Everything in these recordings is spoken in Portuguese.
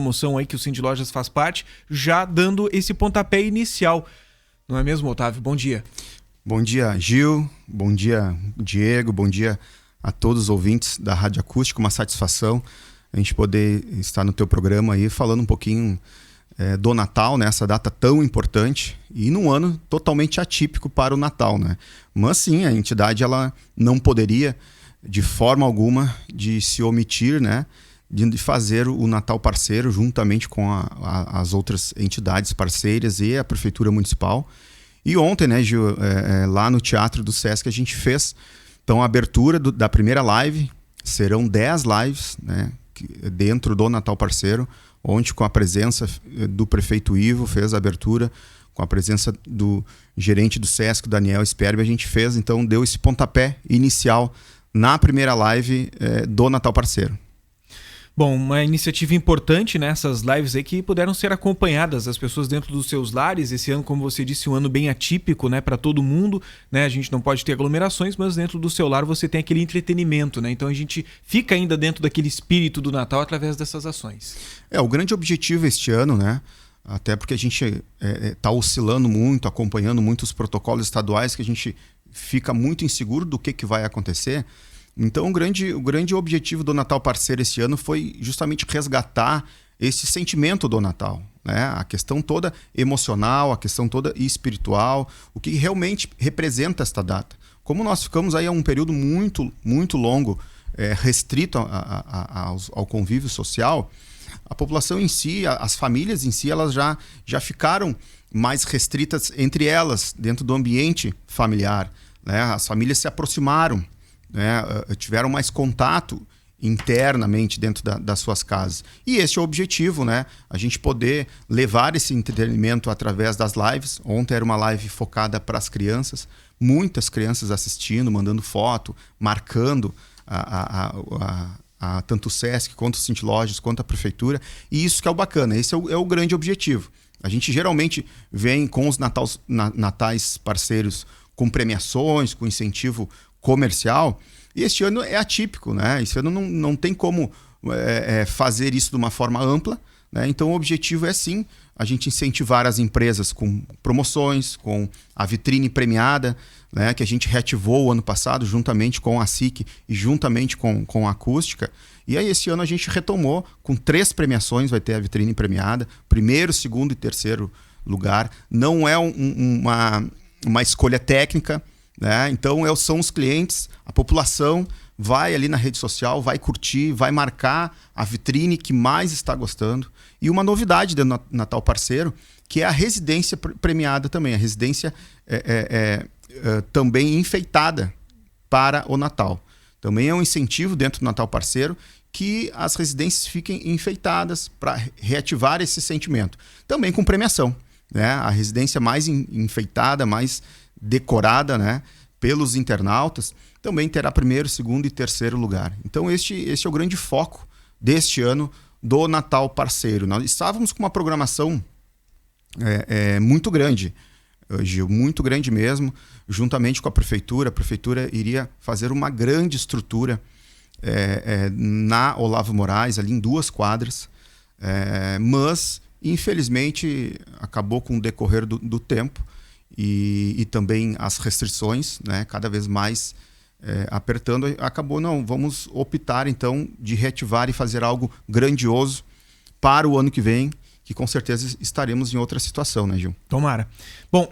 promoção aí que o Cindy Lojas faz parte, já dando esse pontapé inicial. Não é mesmo, Otávio? Bom dia. Bom dia, Gil. Bom dia, Diego. Bom dia a todos os ouvintes da Rádio Acústica. Uma satisfação a gente poder estar no teu programa aí falando um pouquinho do Natal, né? Essa data tão importante e num ano totalmente atípico para o Natal, né? Mas sim, a entidade ela não poderia de forma alguma de se omitir, né? De fazer o Natal parceiro juntamente com as outras entidades parceiras e a Prefeitura Municipal. E ontem, né, Gil, lá no Teatro do Sesc a gente fez então a abertura da primeira live. Serão 10 lives, né, dentro do Natal Parceiro, onde com a presença do prefeito Ivo fez a abertura, com a presença do gerente do Sesc, Daniel Sperbi, a gente fez, então deu esse pontapé inicial na primeira live do Natal Parceiro. Bom, uma iniciativa importante nessas lives aí que puderam ser acompanhadas as pessoas dentro dos seus lares. Esse ano, como você disse, um ano bem atípico, né, para todo mundo, né? A gente não pode ter aglomerações, mas dentro do seu lar você tem aquele entretenimento, né? Então a gente fica ainda dentro daquele espírito do Natal através dessas ações. O grande objetivo este ano, né? Até porque a gente está oscilando muito, acompanhando muito os protocolos estaduais, que a gente fica muito inseguro do que vai acontecer. Então o grande objetivo do Natal Parceiro esse ano foi justamente resgatar esse sentimento do Natal, né? A questão toda emocional, a questão toda espiritual, o que realmente representa esta data. Como nós ficamos aí há um período muito, muito longo restrito ao convívio social, a população em si, as famílias em si, elas já ficaram mais restritas entre elas, dentro do ambiente familiar, né? As famílias se aproximaram, né, tiveram mais contato internamente dentro das suas casas. E esse é o objetivo, né? A gente poder levar esse entretenimento através das lives. Ontem era uma live focada para as crianças, muitas crianças assistindo, mandando foto, marcando tanto o Sesc, quanto o Cindy Lojas, quanto a Prefeitura. E isso que é o bacana, esse é o grande objetivo. A gente geralmente vem com os natais parceiros com premiações, com incentivo comercial, e este ano é atípico, né? Esse ano não tem como fazer isso de uma forma ampla, né? Então o objetivo é sim a gente incentivar as empresas com promoções, com a vitrine premiada, né? Que a gente reativou o ano passado juntamente com a SIC e juntamente com a Acústica. E aí esse ano a gente retomou com 3 premiações, vai ter a vitrine premiada, primeiro, segundo e terceiro lugar. Não é uma escolha técnica, né? Então são os clientes, a população vai ali na rede social, vai curtir, vai marcar a vitrine que mais está gostando. E uma novidade do Natal Parceiro, que é a residência premiada também. A residência também enfeitada para o Natal. Também é um incentivo dentro do Natal Parceiro que as residências fiquem enfeitadas para reativar esse sentimento. Também com premiação, né? A residência mais enfeitada, mais decorada, né, pelos internautas, também terá primeiro, segundo e terceiro lugar. Então este é o grande foco deste ano do Natal Parceiro. Nós estávamos com uma programação muito grande, Gil, muito grande mesmo, juntamente com a Prefeitura. A Prefeitura iria fazer uma grande estrutura na Olavo Moraes, ali em 2 quadras, mas infelizmente acabou com o decorrer do tempo, e também as restrições, né, cada vez mais apertando, acabou, vamos optar então de reativar e fazer algo grandioso para o ano que vem, que com certeza estaremos em outra situação, né, Gil? Tomara. Bom,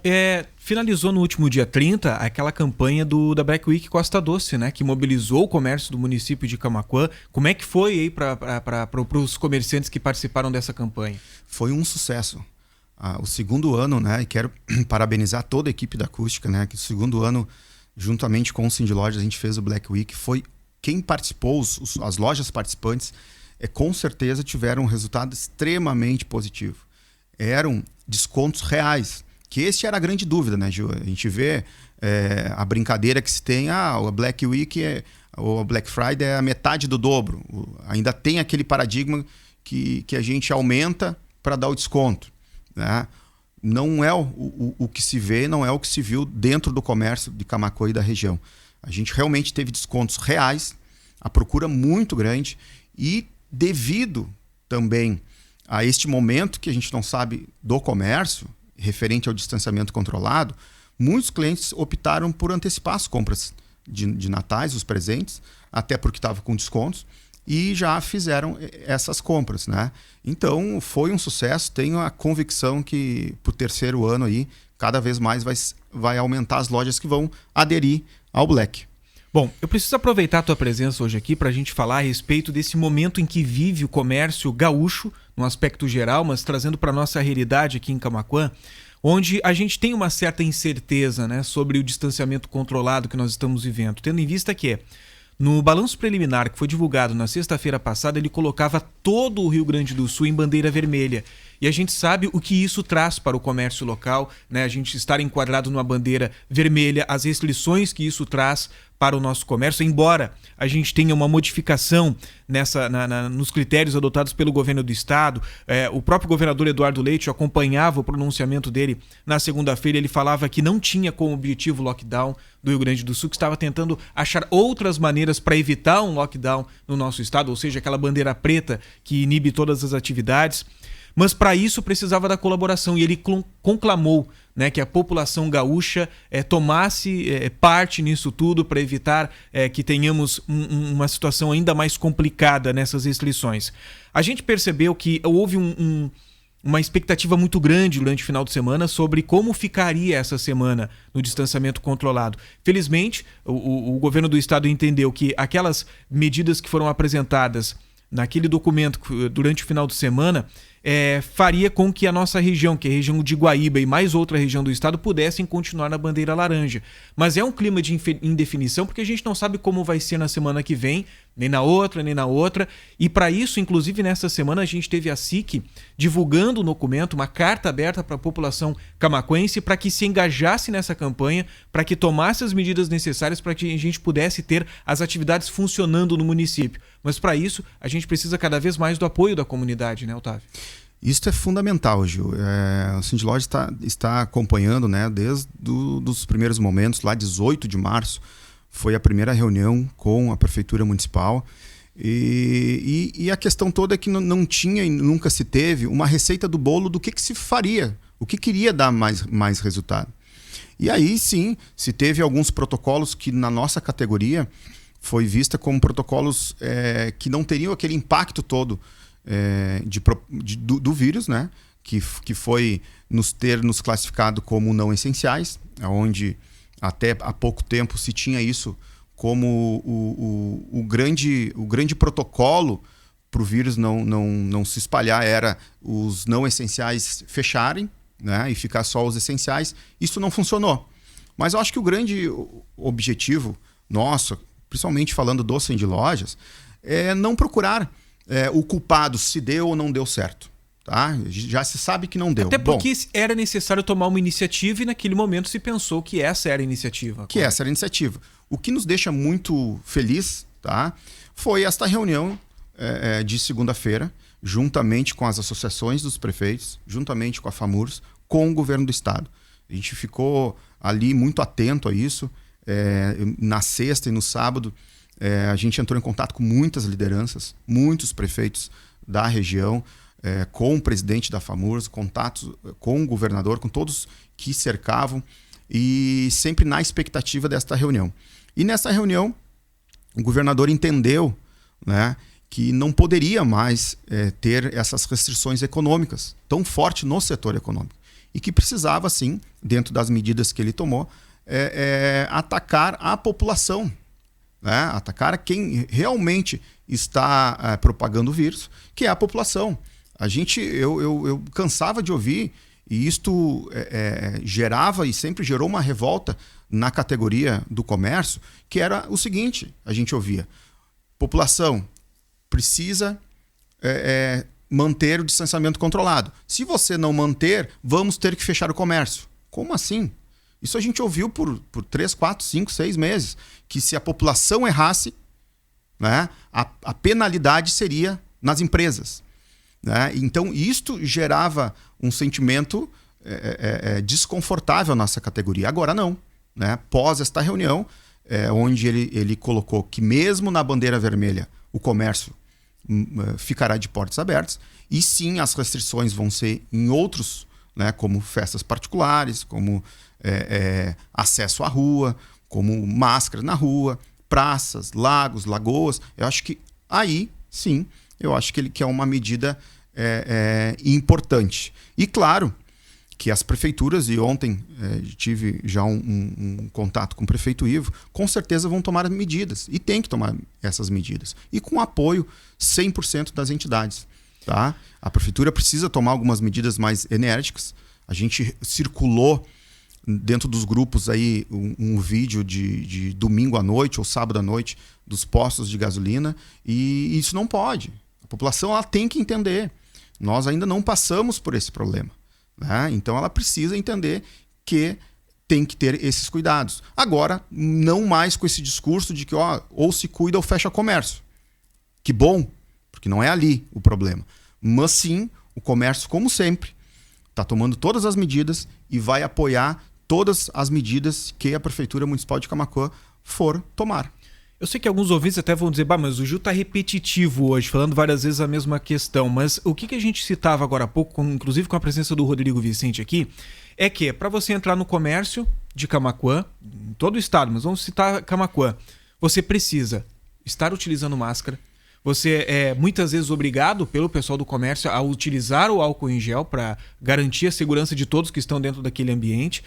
finalizou no último dia 30 aquela campanha da Black Week Costa Doce, né, que mobilizou o comércio do município de Camaquã. Como é que foi aí para os comerciantes que participaram dessa campanha? Foi um sucesso. O segundo ano, né, e quero parabenizar toda a equipe da Acústica, né, que o segundo ano, juntamente com o Cindy Lojas, a gente fez o Black Week. Foi quem participou, as lojas participantes, com certeza tiveram um resultado extremamente positivo. Eram descontos reais, que esse era a grande dúvida, né, Gil? A gente vê a brincadeira que se tem, a Black Week ou a Black Friday é a metade do dobro. Ainda tem aquele paradigma que a gente aumenta para dar o desconto, né? Não é o que se vê, não é o que se viu dentro do comércio de Camaquã e da região. A gente realmente teve descontos reais, a procura muito grande, e devido também a este momento que a gente não sabe do comércio, referente ao distanciamento controlado, muitos clientes optaram por antecipar as compras de natais, os presentes, até porque estavam com descontos, e já fizeram essas compras, né? Então, foi um sucesso. Tenho a convicção que, para o terceiro ano aí, cada vez mais vai aumentar as lojas que vão aderir ao Black. Bom, eu preciso aproveitar a tua presença hoje aqui para a gente falar a respeito desse momento em que vive o comércio gaúcho, no aspecto geral, mas trazendo para a nossa realidade aqui em Camaquã, onde a gente tem uma certa incerteza, né, sobre o distanciamento controlado que nós estamos vivendo, tendo em vista que no balanço preliminar que foi divulgado na sexta-feira passada, ele colocava todo o Rio Grande do Sul em bandeira vermelha. E a gente sabe o que isso traz para o comércio local, né? A gente estar enquadrado numa bandeira vermelha, as restrições que isso traz para o nosso comércio, embora a gente tenha uma modificação nos critérios adotados pelo governo do estado. O próprio governador Eduardo Leite acompanhava o pronunciamento dele na segunda-feira. Ele falava que não tinha como objetivo o lockdown do Rio Grande do Sul, que estava tentando achar outras maneiras para evitar um lockdown no nosso estado, ou seja, aquela bandeira preta que inibe todas as atividades. Mas para isso precisava da colaboração, e ele conclamou, né, que a população gaúcha tomasse parte nisso tudo para evitar que tenhamos uma situação ainda mais complicada nessas restrições. A gente percebeu que houve uma expectativa muito grande durante o final de semana sobre como ficaria essa semana no distanciamento controlado. Felizmente, o governo do estado entendeu que aquelas medidas que foram apresentadas naquele documento durante o final de semana faria com que a nossa região, que é a região de Guaíba e mais outra região do estado, pudessem continuar na bandeira laranja. Mas é um clima de indefinição, porque a gente não sabe como vai ser na semana que vem, nem na outra. E para isso, inclusive nessa semana, a gente teve a SIC divulgando um documento, uma carta aberta para a população camaquense para que se engajasse nessa campanha, para que tomasse as medidas necessárias para que a gente pudesse ter as atividades funcionando no município. Mas para isso, a gente precisa cada vez mais do apoio da comunidade, né, Otávio? Isso é fundamental, Gil. O Cindy Lojas está acompanhando, né, desde os primeiros momentos, lá 18 de março, foi a primeira reunião com a Prefeitura Municipal. E a questão toda é que não tinha e nunca se teve uma receita do bolo do que se faria, o que queria dar mais resultado. E aí, sim, se teve alguns protocolos que na nossa categoria foi vista como protocolos que não teriam aquele impacto todo do vírus, né? Que foi ter nos classificado como não essenciais, onde até há pouco tempo se tinha isso como o grande protocolo para o vírus não se espalhar, era os não essenciais fecharem, né? E ficar só os essenciais. Isso não funcionou. Mas eu acho que o grande objetivo nosso, principalmente falando do Cindy Lojas, é não procurar o culpado se deu ou não deu certo. Tá? Já se sabe que não deu. Até porque era necessário tomar uma iniciativa, e naquele momento se pensou que essa era a iniciativa. Essa era a iniciativa. O que nos deixa muito feliz, tá, foi esta reunião de segunda-feira, juntamente com as associações dos prefeitos, juntamente com a FAMURS, com o governo do estado. A gente ficou ali muito atento a isso. Na sexta e no sábado, a gente entrou em contato com muitas lideranças, muitos prefeitos da região, com o presidente da FAMURS, contatos com o governador, com todos que cercavam, e sempre na expectativa desta reunião. E nessa reunião, o governador entendeu, né, que não poderia mais ter essas restrições econômicas tão forte no setor econômico, e que precisava, sim, dentro das medidas que ele tomou, atacar a população, né? Atacar quem realmente está propagando o vírus, que é a população. Eu cansava de ouvir, e isto gerava e sempre gerou uma revolta na categoria do comércio, que era o seguinte: a gente ouvia: população precisa manter o distanciamento controlado. Se você não manter, vamos ter que fechar o comércio. Como assim? Isso a gente ouviu por 3, 4, 5, 6 meses. Que se a população errasse, né, a penalidade seria nas empresas. Né? Então, isto gerava um sentimento desconfortável na nossa categoria. Agora não. Né? Após esta reunião, onde ele colocou que mesmo na bandeira vermelha o comércio ficará de portas abertas. E sim, as restrições vão ser em outros, né, como festas particulares, como acesso à rua, como máscara na rua, praças, lagos, lagoas. Eu acho que aí, sim, eu acho que é uma medida importante. E claro que as prefeituras, e ontem tive já um contato com o prefeito Ivo, com certeza vão tomar medidas, e tem que tomar essas medidas. E com apoio 100% das entidades. Tá? A prefeitura precisa tomar algumas medidas mais enérgicas. A gente circulou dentro dos grupos aí um vídeo de domingo à noite ou sábado à noite dos postos de gasolina, e isso não pode. A população ela tem que entender. Nós ainda não passamos por esse problema. Né? Então ela precisa entender que tem que ter esses cuidados. Agora, não mais com esse discurso de que ou se cuida ou fecha comércio. Que bom, porque não é ali o problema. Mas sim, o comércio, como sempre, está tomando todas as medidas e vai apoiar todas as medidas que a Prefeitura Municipal de Camaquã for tomar. Eu sei que alguns ouvintes até vão dizer, mas o Gil está repetitivo hoje, falando várias vezes a mesma questão. Mas o que a gente citava agora há pouco, inclusive com a presença do Rodrigo Vicente aqui, é que para você entrar no comércio de Camaquã, em todo o estado, mas vamos citar Camaquã, você precisa estar utilizando máscara. Você é muitas vezes obrigado pelo pessoal do comércio a utilizar o álcool em gel para garantir a segurança de todos que estão dentro daquele ambiente.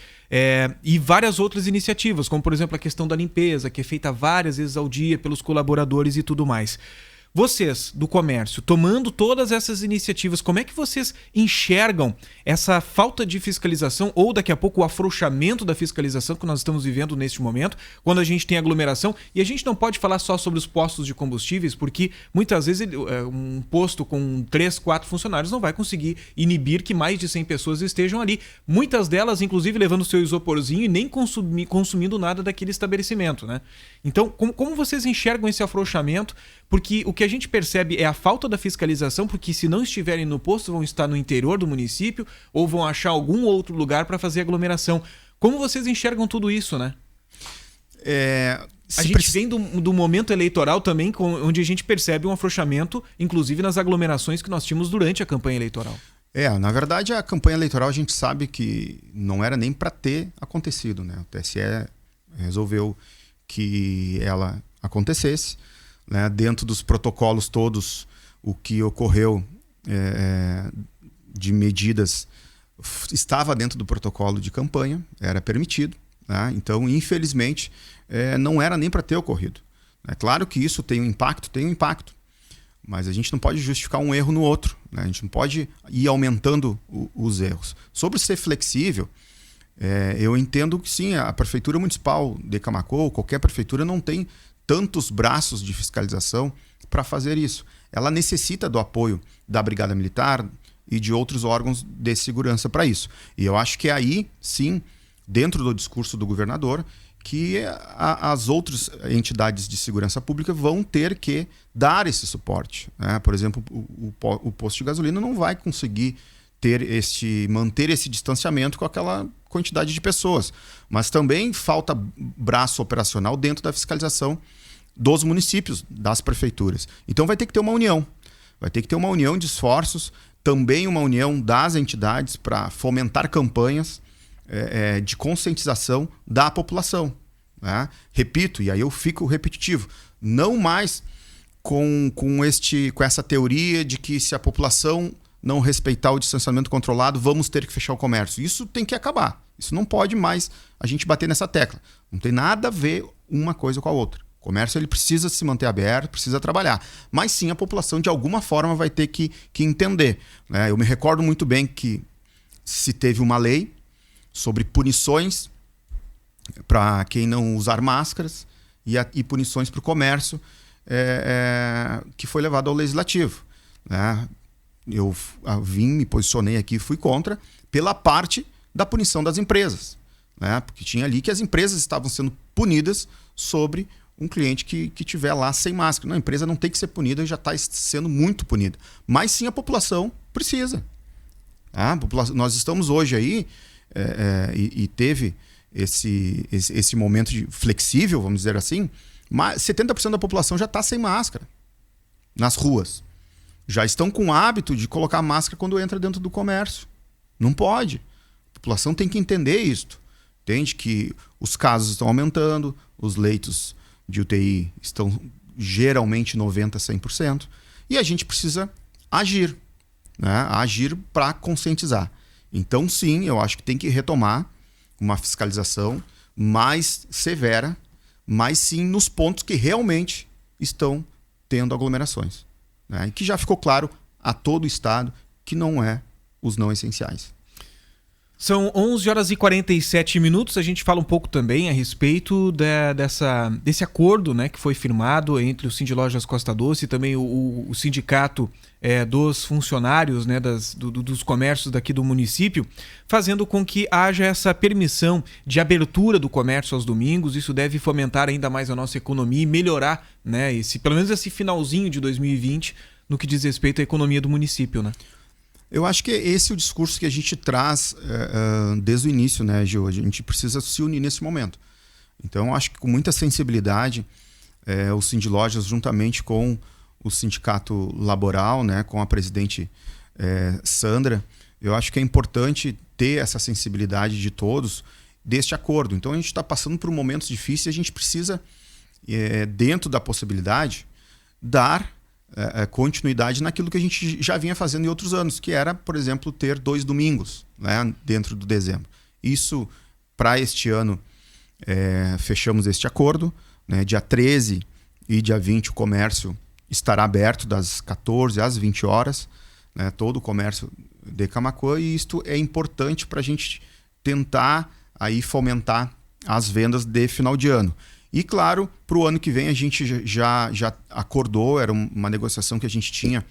E várias outras iniciativas, como por exemplo a questão da limpeza, que é feita várias vezes ao dia pelos colaboradores e tudo mais. Vocês, do comércio, tomando todas essas iniciativas, como é que vocês enxergam essa falta de fiscalização ou daqui a pouco o afrouxamento da fiscalização que nós estamos vivendo neste momento, quando a gente tem aglomeração? E a gente não pode falar só sobre os postos de combustíveis, porque muitas vezes um posto com 3, 4 funcionários não vai conseguir inibir que mais de 100 pessoas estejam ali. Muitas delas, inclusive, levando o seu isoporzinho e nem consumindo nada daquele estabelecimento, né? Então, como vocês enxergam esse afrouxamento? Porque o que a gente percebe é a falta da fiscalização, porque se não estiverem no posto, vão estar no interior do município ou vão achar algum outro lugar para fazer aglomeração. Como vocês enxergam tudo isso, né? A gente vem do momento eleitoral também, onde a gente percebe um afrouxamento, inclusive nas aglomerações que nós tínhamos durante a campanha eleitoral. Na verdade, a campanha eleitoral a gente sabe que não era nem para ter acontecido, né? O TSE resolveu que ela acontecesse. Né, dentro dos protocolos todos, o que ocorreu de medidas estava dentro do protocolo de campanha, era permitido. Né? Então, infelizmente, não era nem para ter ocorrido. É claro que isso tem um impacto, mas a gente não pode justificar um erro no outro. Né? A gente não pode ir aumentando os erros. Sobre ser flexível, eu entendo que sim, a Prefeitura Municipal de Camaquã, ou qualquer prefeitura, não tem tantos braços de fiscalização para fazer isso. Ela necessita do apoio da Brigada Militar e de outros órgãos de segurança para isso. E eu acho que é aí, sim, dentro do discurso do governador, que as outras entidades de segurança pública vão ter que dar esse suporte. Né? Por exemplo, o posto de gasolina não vai conseguir manter esse distanciamento com aquela quantidade de pessoas. Mas também falta braço operacional dentro da fiscalização dos municípios, das prefeituras. Então vai ter que ter uma união. Vai ter que ter uma união de esforços, também uma união das entidades para fomentar campanhas de conscientização da população. Né? Repito, e aí eu fico repetitivo, não mais com essa teoria de que se a população não respeitar o distanciamento controlado, vamos ter que fechar o comércio. Isso tem que acabar. Isso não pode mais a gente bater nessa tecla. Não tem nada a ver uma coisa com a outra. O comércio ele precisa se manter aberto, precisa trabalhar. Mas sim, a população de alguma forma vai ter que entender. Né? Eu me recordo muito bem que se teve uma lei sobre punições para quem não usar máscaras e punições para o comércio que foi levado ao legislativo. Né? Eu me posicionei aqui, fui contra, pela parte da punição das empresas. Né? Porque tinha ali que as empresas estavam sendo punidas sobre um cliente que tiver lá sem máscara. Não, a empresa não tem que ser punida, já está sendo muito punida. Mas sim a população precisa. Nós estamos hoje aí, e teve esse momento flexível, vamos dizer assim, mas 70% da população já está sem máscara nas ruas. já estão com o hábito de colocar máscara quando entra dentro do comércio. Não pode. A população tem que entender isto. Entende que os casos estão aumentando, os leitos de UTI estão geralmente 90%, 100%, e a gente precisa agir, né? Agir para conscientizar. Então, sim, eu acho que tem que retomar uma fiscalização mais severa, mas sim nos pontos que realmente estão tendo aglomerações, né? E que já ficou claro a todo o estado que não é os não essenciais. São 11 horas e 47 minutos. A gente fala um pouco também a respeito desse acordo, né, que foi firmado entre o Sindilojas Costa Doce e também o sindicato dos funcionários, né, dos comércios daqui do município, fazendo com que haja essa permissão de abertura do comércio aos domingos. Isso deve fomentar ainda mais a nossa economia e melhorar, né, pelo menos esse finalzinho de 2020 no que diz respeito à economia do município, né? Eu acho que esse é o discurso que a gente traz desde o início, né, Gil? A gente precisa se unir nesse momento. Então, eu acho que com muita sensibilidade, o Sindilojas, juntamente com o Sindicato Laboral, né, com a presidente Sandra, eu acho que é importante ter essa sensibilidade de todos deste acordo. Então, a gente está passando por momentos difíceis e a gente precisa, dentro da possibilidade, dar continuidade naquilo que a gente já vinha fazendo em outros anos, que era, por exemplo, ter 2 domingos, né, dentro do dezembro. Isso, para este ano, fechamos este acordo, né, dia 13 e dia 20 o comércio estará aberto das 14 às 20 horas, né, todo o comércio de Camaquã, e isto é importante para a gente tentar aí fomentar as vendas de final de ano. E, claro, para o ano que vem a gente já acordou, era uma negociação que a gente tinha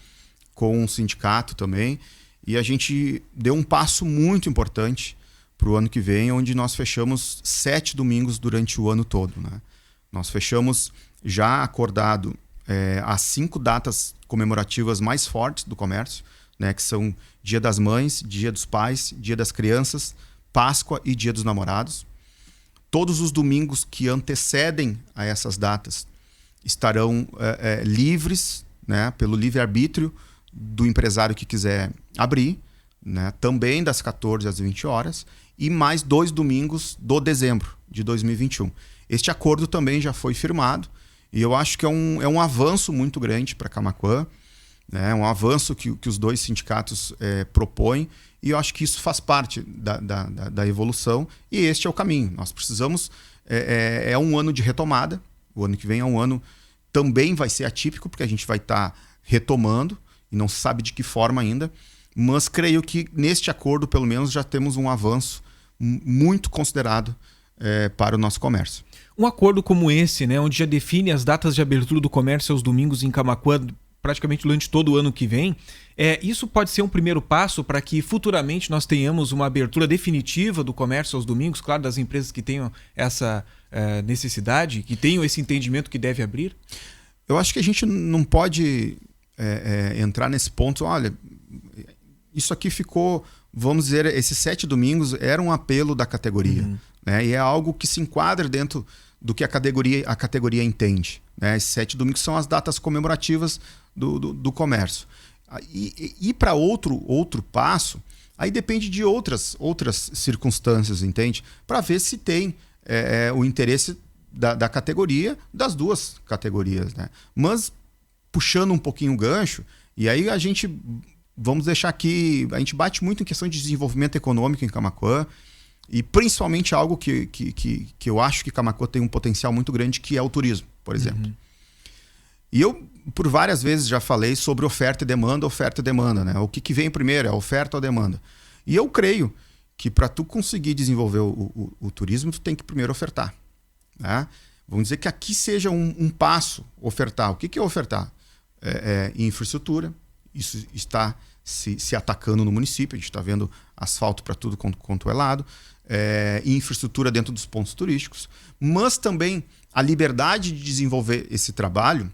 com o sindicato também, e a gente deu um passo muito importante para o ano que vem, onde nós fechamos 7 domingos durante o ano todo, né? Nós fechamos já acordado as 5 datas comemorativas mais fortes do comércio, né? Que são Dia das Mães, Dia dos Pais, Dia das Crianças, Páscoa e Dia dos Namorados. Todos os domingos que antecedem a essas datas estarão livres, né, pelo livre-arbítrio do empresário que quiser abrir, né, também das 14 às 20 horas, e mais 2 domingos do dezembro de 2021. Este acordo também já foi firmado e eu acho que é um avanço muito grande para Camaquã, né, um avanço que os 2 sindicatos propõem. E eu acho que isso faz parte da evolução e este é o caminho. Nós precisamos... É um ano de retomada. O ano que vem é um ano... Também vai ser atípico, porque a gente vai estar retomando e não se sabe de que forma ainda. Mas creio que neste acordo, pelo menos, já temos um avanço muito considerado para o nosso comércio. Um acordo como esse, né, onde já define as datas de abertura do comércio aos domingos em Camaquã, praticamente durante todo o ano que vem, isso pode ser um primeiro passo para que futuramente nós tenhamos uma abertura definitiva do comércio aos domingos, claro, das empresas que tenham essa necessidade, que tenham esse entendimento que deve abrir? Eu acho que a gente não pode entrar nesse ponto, olha, isso aqui ficou, vamos dizer, esses 7 domingos era um apelo da categoria, né? E é algo que se enquadra dentro do que a categoria entende, né? Esses 7 domingos são as datas comemorativas do comércio. E para outro passo, aí depende de outras circunstâncias, entende? Para ver se tem o interesse da categoria, das 2 categorias, né? Mas, puxando um pouquinho o gancho, e aí vamos deixar aqui, a gente bate muito em questão de desenvolvimento econômico em Camaquã, e principalmente algo que eu acho que Camaquã tem um potencial muito grande, que é o turismo, por exemplo. E eu, por várias vezes, já falei sobre oferta e demanda, né? O que vem primeiro, é a oferta ou a demanda? E eu creio que para tu conseguir desenvolver o turismo, tu tem que primeiro ofertar, né? Vamos dizer que aqui seja um passo ofertar. O que é ofertar? Infraestrutura. Isso está se atacando no município. A gente está vendo asfalto para tudo quanto é lado. Infraestrutura dentro dos pontos turísticos. Mas também a liberdade de desenvolver esse trabalho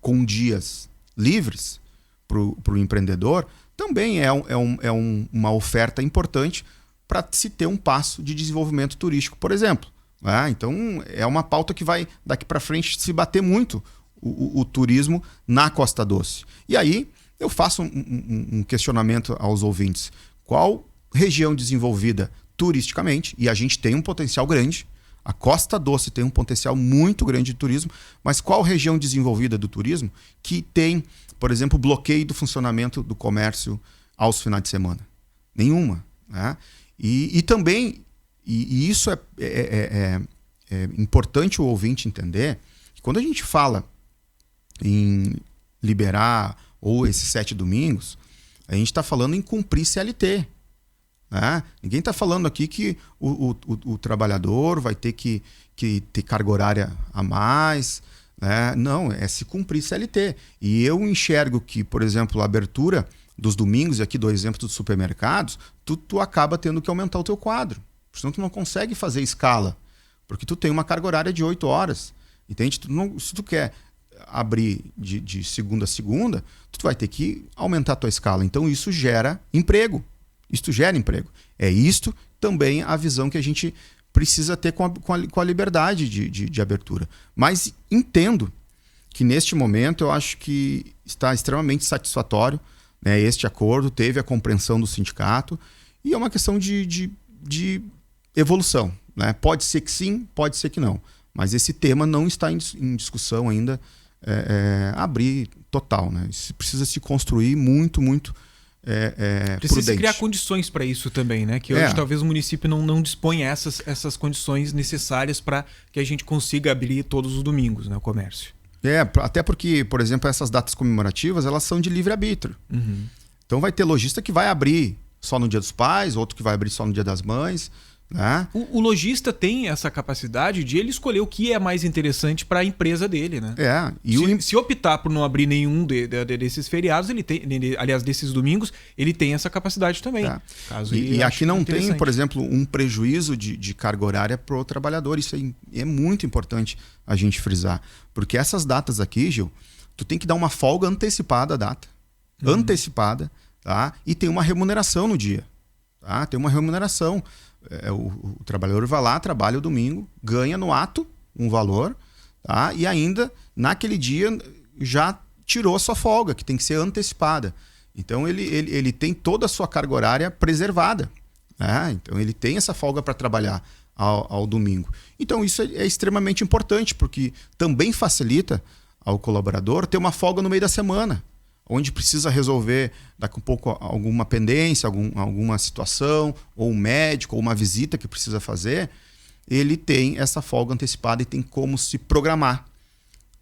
com dias livres para o empreendedor também é uma oferta importante para se ter um passo de desenvolvimento turístico, por exemplo. Então, é uma pauta que vai, daqui para frente, se bater muito o turismo na Costa Doce. E aí eu faço um questionamento aos ouvintes. Qual região desenvolvida turisticamente, e a gente tem um potencial grande, a Costa Doce tem um potencial muito grande de turismo, mas qual região desenvolvida do turismo que tem, por exemplo, bloqueio do funcionamento do comércio aos finais de semana? Nenhuma. Né? E também, e isso é importante o ouvinte entender, que quando a gente fala em liberar ou esses 7 domingos, a gente está falando em cumprir CLT. Né? Ninguém está falando aqui que o trabalhador vai ter que ter carga horária a mais. Né? Não, é se cumprir CLT. E eu enxergo que, por exemplo, a abertura dos domingos, e aqui dou exemplo dos supermercados, tu acaba tendo que aumentar o teu quadro. Senão tu não consegue fazer escala. Porque tu tem uma carga horária de 8 horas. Entende? Se tu quer abrir de segunda a segunda, tu vai ter que aumentar a tua escala. Então isso gera emprego. Isto gera emprego. É isto também a visão que a gente precisa ter com a liberdade de abertura. Mas entendo que neste momento eu acho que está extremamente satisfatório, né, este acordo, teve a compreensão do sindicato e é uma questão de evolução. Né? Pode ser que sim, pode ser que não. Mas esse tema não está em discussão ainda, abrir total. Né? Isso precisa se construir muito precisa prudente. criar condições para isso também, né? Que hoje talvez o município não disponha essas condições necessárias para que a gente consiga abrir todos os domingos, né, o comércio. Até porque, por exemplo, essas datas comemorativas, elas são de livre-arbítrio. Uhum. Então vai ter lojista que vai abrir só no Dia dos Pais, outro que vai abrir só no Dia das Mães. Né? O lojista tem essa capacidade de ele escolher o que é mais interessante para a empresa dele, né? Se optar por não abrir nenhum desses feriados, ele tem, aliás, desses domingos, ele tem essa capacidade também. E aqui não tem, por exemplo, um prejuízo de carga horária para o trabalhador. Isso é muito importante a gente frisar. Porque essas datas aqui, Gil, tu tem que dar uma folga antecipada à data. Antecipada, tá? E tem uma remuneração no dia. Tá? Tem uma remuneração. O trabalhador vai lá, trabalha o domingo, ganha no ato um valor, tá? E ainda naquele dia já tirou a sua folga, que tem que ser antecipada. Então ele tem toda a sua carga horária preservada. Né? Então ele tem essa folga para trabalhar ao domingo. Então isso é extremamente importante, porque também facilita ao colaborador ter uma folga no meio da semana, onde precisa resolver daqui a pouco alguma pendência, alguma situação, ou um médico, ou uma visita que precisa fazer, ele tem essa folga antecipada e tem como se programar.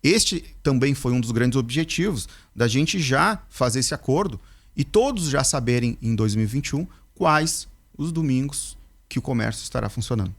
Este também foi um dos grandes objetivos da gente já fazer esse acordo e todos já saberem em 2021 quais os domingos que o comércio estará funcionando.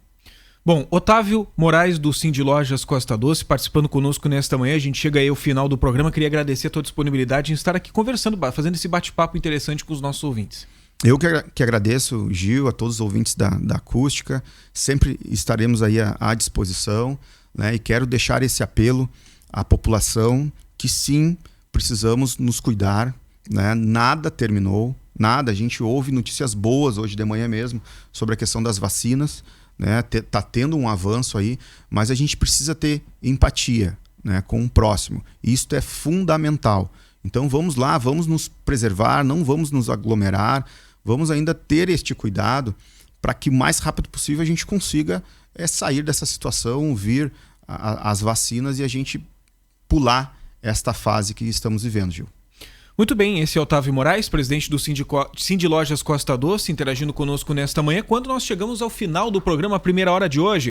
Bom, Otávio Moraes do Cindy Lojas Costa Doce participando conosco nesta manhã. A gente chega aí ao final do programa. Queria agradecer a tua disponibilidade em estar aqui conversando, fazendo esse bate-papo interessante com os nossos ouvintes. Eu que agradeço, Gil, a todos os ouvintes da Acústica. Sempre estaremos aí à disposição, né? E quero deixar esse apelo à população que sim, precisamos nos cuidar, né? Nada terminou, nada. A gente ouve notícias boas hoje de manhã mesmo sobre a questão das vacinas. Né? Tá tendo um avanço aí, mas a gente precisa ter empatia, né, com o próximo. Isso é fundamental. Então vamos lá, vamos nos preservar, não vamos nos aglomerar, vamos ainda ter este cuidado para que o mais rápido possível a gente consiga sair dessa situação, vir as vacinas e a gente pular esta fase que estamos vivendo, Gil. Muito bem, esse é Otávio Moraes, presidente do Cindy Lojas Costa Doce, interagindo conosco nesta manhã, quando nós chegamos ao final do programa Primeira Hora de hoje.